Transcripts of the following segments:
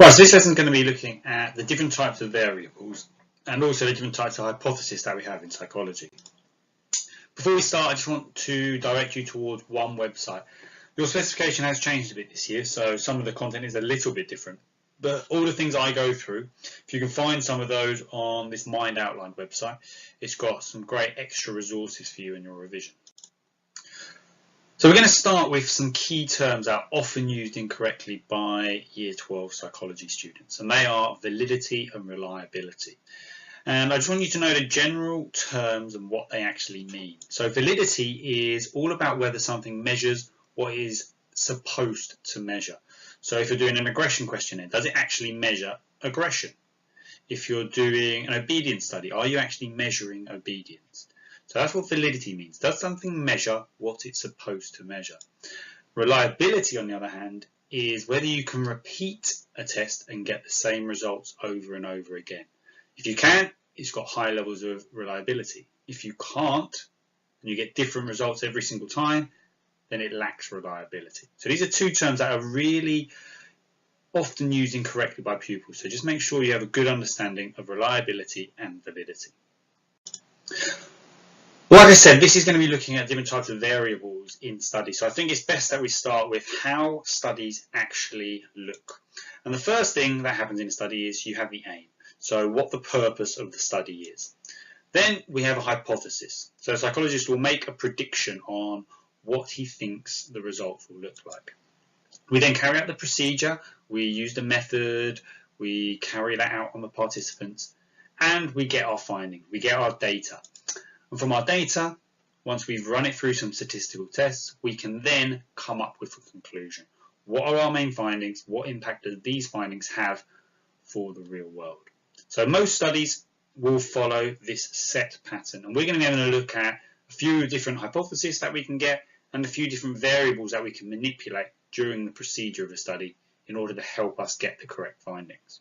Right, so this lesson is going to be looking at the different types of variables and also the different types of hypotheses that we have in psychology. Before we start, I just want to direct you towards one website. Your specification has changed a bit this year, so some of the content is a little bit different. But all the things I go through, if you can find some of those on this Mind Outlined website, it's got some great extra resources for you in your revision. So we're going to start with some key terms that are often used incorrectly by Year 12 psychology students, and they are validity and reliability. And I just want you to know the general terms and what they actually mean. So validity is all about whether something measures what it is supposed to measure. So if you're doing an aggression questionnaire, does it actually measure aggression? If you're doing an obedience study, are you actually measuring obedience? So that's what validity means. Does something measure what it's supposed to measure? Reliability, on the other hand, is whether you can repeat a test and get the same results over and over again. If you can, it's got high levels of reliability. If you can't, and you get different results every single time, then it lacks reliability. So these are two terms that are really often used incorrectly by pupils. So just make sure you have a good understanding of reliability and validity. Like I said, this is going to be looking at different types of variables in studies. So I think it's best that we start with how studies actually look. And the first thing that happens in a study is you have the aim. So what the purpose of the study is. Then we have a hypothesis. So a psychologist will make a prediction on what he thinks the results will look like. We then carry out the procedure, we use the method, we carry that out on the participants, and we get our findings, we get our data. And from our data, once we've run it through some statistical tests, we can then come up with a conclusion. What are our main findings? What impact do these findings have for the real world? So most studies will follow this set pattern. And we're going to be having a look at a few different hypotheses that we can get and a few different variables that we can manipulate during the procedure of a study in order to help us get the correct findings.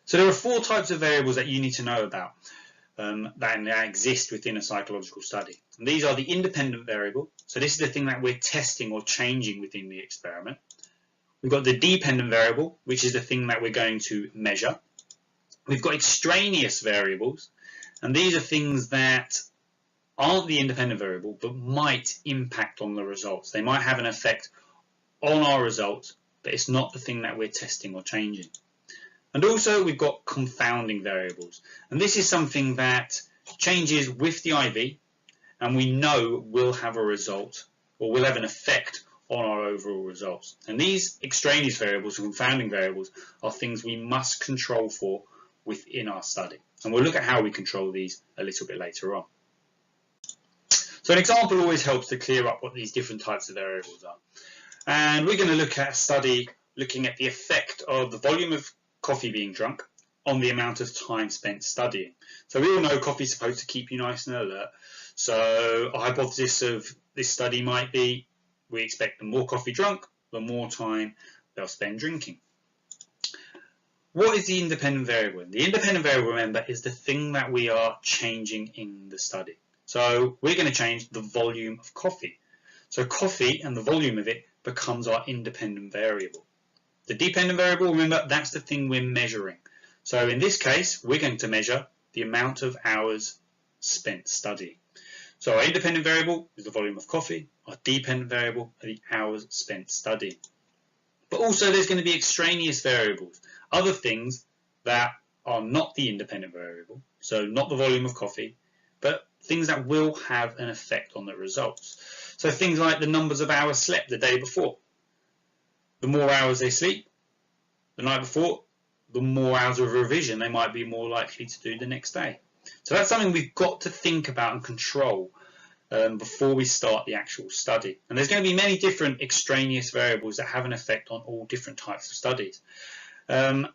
So there are 4 types of variables that you need to know about. That exist within a psychological study. And these are the independent variable. So this is the thing that we're testing or changing within the experiment. We've got the dependent variable, which is the thing that we're going to measure. We've got extraneous variables, and these are things that aren't the independent variable but might impact on the results. They might have an effect on our results, but it's not the thing that we're testing or changing. And also we've got confounding variables, and this is something that changes with the IV and we know will have a result or will have an effect on our overall results. And these extraneous variables or confounding variables are things we must control for within our study, and we'll look at how we control these a little bit later on. So an example always helps to clear up what these different types of variables are, and we're going to look at a study looking at the effect of the volume of coffee being drunk on the amount of time spent studying. So we all know coffee is supposed to keep you nice and alert. So a hypothesis of this study might be we expect the more coffee drunk, the more time they'll spend drinking. What is the independent variable? The independent variable, remember, is the thing that we are changing in the study. So we're going to change the volume of coffee. So coffee and the volume of it becomes our independent variable. The dependent variable, remember, that's the thing we're measuring. So in this case, we're going to measure the amount of hours spent studying. So our independent variable is the volume of coffee. Our dependent variable are the hours spent studying. But also there's going to be extraneous variables, other things that are not the independent variable, so not the volume of coffee, but things that will have an effect on the results. So things like the numbers of hours slept the day before. The more hours they sleep the night before, the more hours of revision they might be more likely to do the next day. So that's something we've got to think about and control before we start the actual study. And there's going to be many different extraneous variables that have an effect on all different types of studies. And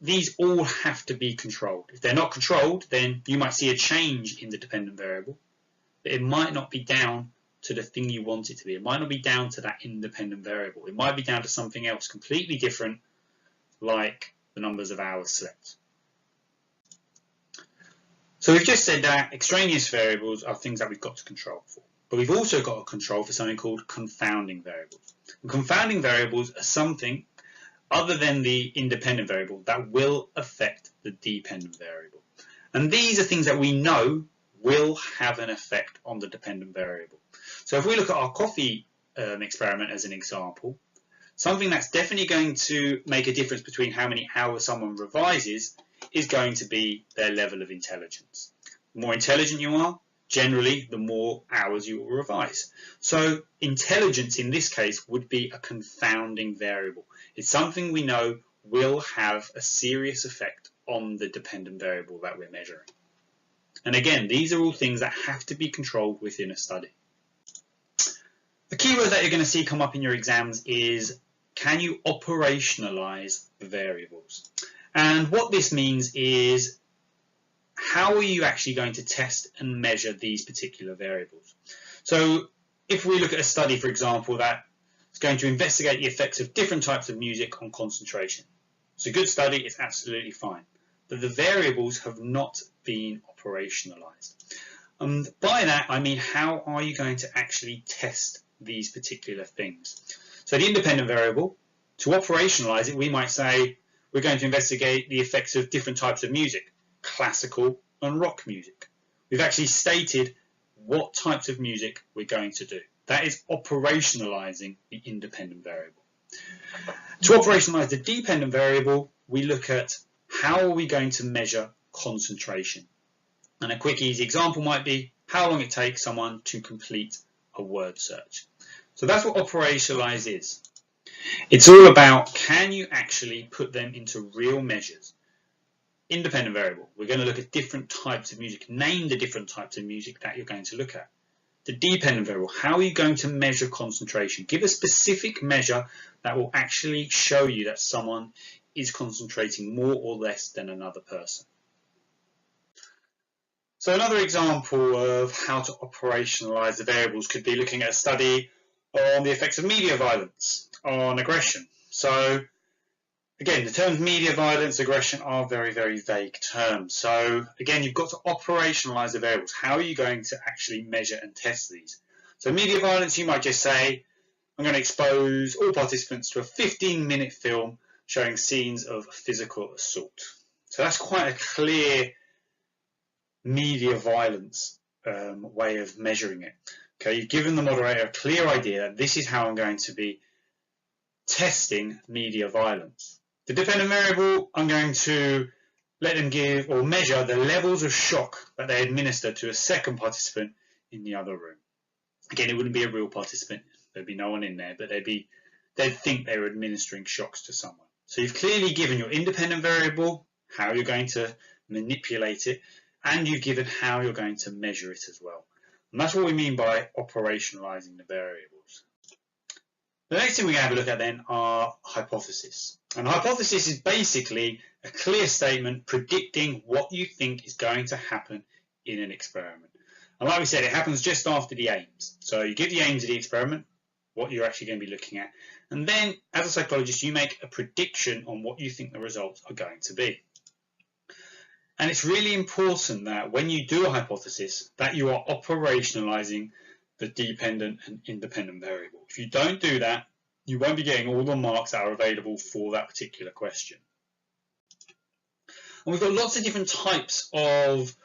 these all have to be controlled. If they're not controlled, then you might see a change in the dependent variable, but it might not be down to the thing you want it to be. It might not be down to that independent variable. It might be down to something else completely different, like the numbers of hours slept. So we've just said that extraneous variables are things that we've got to control for. But we've also got to control for something called confounding variables. And confounding variables are something other than the independent variable that will affect the dependent variable. And these are things that we know will have an effect on the dependent variable. So if we look at our coffee experiment as an example, something that's definitely going to make a difference between how many hours someone revises is going to be their level of intelligence. The more intelligent you are, generally, the more hours you will revise. So intelligence in this case would be a confounding variable. It's something we know will have a serious effect on the dependent variable that we're measuring. And again, these are all things that have to be controlled within a study. The keyword that you're going to see come up in your exams is, can you operationalize the variables? And what this means is, how are you actually going to test and measure these particular variables? So if we look at a study, for example, that is going to investigate the effects of different types of music on concentration. It's a good study, it's absolutely fine. But the variables have not been operationalized. By that, I mean, how are you going to actually test these particular things? So the independent variable, to operationalize it, we might say we're going to investigate the effects of different types of music, classical and rock music. We've actually stated what types of music we're going to do. That is operationalizing the independent variable. To operationalize the dependent variable, we look at how are we going to measure concentration. And a quick easy example might be how long it takes someone to complete a word search. So that's what operationalize is. It's all about, can you actually put them into real measures? Independent variable, we're going to look at different types of music. Name the different types of music that you're going to look at. The dependent variable, how are you going to measure concentration? Give a specific measure that will actually show you that someone is concentrating more or less than another person. So another example of how to operationalize the variables could be looking at a study on the effects of media violence on aggression. So again, the terms media violence, aggression are very, very vague terms. So again, you've got to operationalize the variables. How are you going to actually measure and test these? So media violence, you might just say, I'm going to expose all participants to a 15-minute film showing scenes of physical assault. So that's quite a clear media violence way of measuring it. Okay, you've given the moderator a clear idea that this is how I'm going to be testing media violence. The dependent variable, I'm going to let them give or measure the levels of shock that they administer to a second participant in the other room. Again, it wouldn't be a real participant. There'd be no one in there, but they'd think they were administering shocks to someone. So you've clearly given your independent variable, how you're going to manipulate it, and you've given how you're going to measure it as well. And that's what we mean by operationalizing the variables. The next thing we're going to have a look at then are hypotheses. And a hypothesis is basically a clear statement predicting what you think is going to happen in an experiment. And like we said, it happens just after the aims. So you give the aims of the experiment, what you're actually going to be looking at, and then as a psychologist you make a prediction on what you think the results are going to be. And it's really important that when you do a hypothesis that you are operationalizing the dependent and independent variable. If you don't do that, you won't be getting all the marks that are available for that particular question. And we've got lots of different types of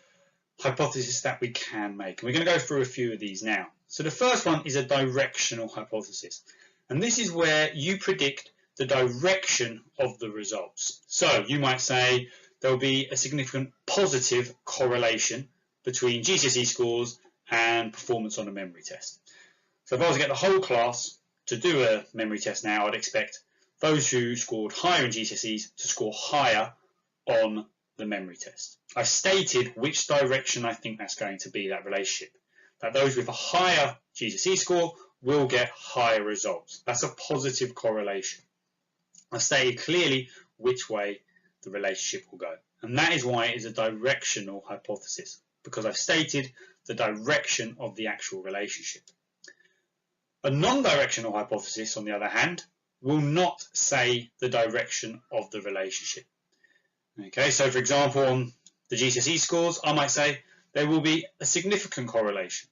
hypotheses that we can make. And we're going to go through a few of these now. So the first one is a directional hypothesis. And this is where you predict the direction of the results. So you might say there'll be a significant positive correlation between GCSE scores and performance on a memory test. So if I was to get the whole class to do a memory test now, I'd expect those who scored higher in GCSEs to score higher on the memory test. I stated which direction I think that's going to be, that relationship. That those with a higher GCSE score will get higher results. That's a positive correlation. I stated clearly which way the relationship will go. And that is why it is a directional hypothesis, because I've stated the direction of the actual relationship. A non-directional hypothesis, on the other hand, will not say the direction of the relationship. Okay, so for example, on the GCSE scores, I might say there will be a significant correlation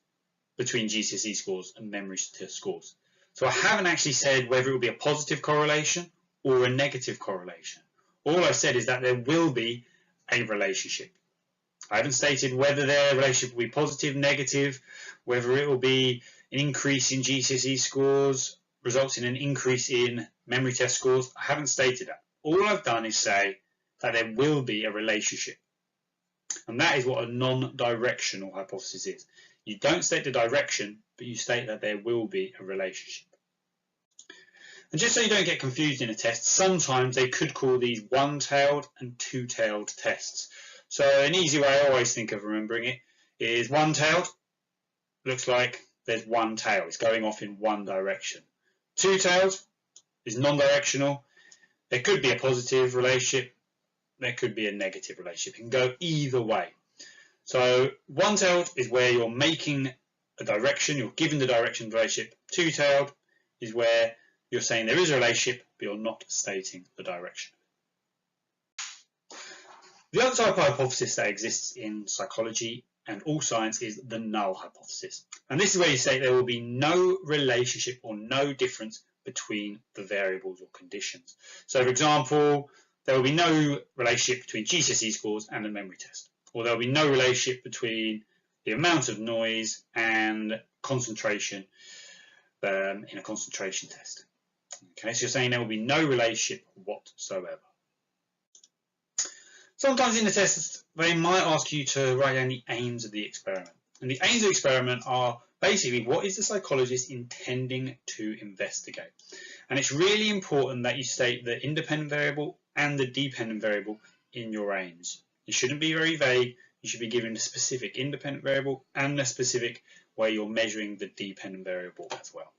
between GCSE scores and memory test scores. So I haven't actually said whether it will be a positive correlation or a negative correlation. All I've said is that there will be a relationship. I haven't stated whether their relationship will be positive, negative, whether it will be an increase in GCSE scores results in an increase in memory test scores. I haven't stated that. All I've done is say that there will be a relationship. And that is what a non-directional hypothesis is. You don't state the direction, but you state that there will be a relationship. And just so you don't get confused in a test, sometimes they could call these one-tailed and two-tailed tests. So an easy way I always think of remembering it is one-tailed, looks like there's one tail, it's going off in one direction. Two-tailed is non-directional, there could be a positive relationship, there could be a negative relationship, it can go either way. So one-tailed is where you're making a direction, you're giving the direction of the relationship. Two-tailed is where you're saying there is a relationship, but you're not stating the direction. The other type of hypothesis that exists in psychology and all science is the null hypothesis. And this is where you say there will be no relationship or no difference between the variables or conditions. So for example, there will be no relationship between GCSE scores and a memory test. Or there will be no relationship between the amount of noise and concentration in a concentration test. Okay, so you're saying there will be no relationship whatsoever. Sometimes in the tests, they might ask you to write down the aims of the experiment. And the aims of the experiment are basically what is the psychologist intending to investigate. And it's really important that you state the independent variable and the dependent variable in your aims. You shouldn't be very vague. You should be given a specific independent variable and a specific way you're measuring the dependent variable as well.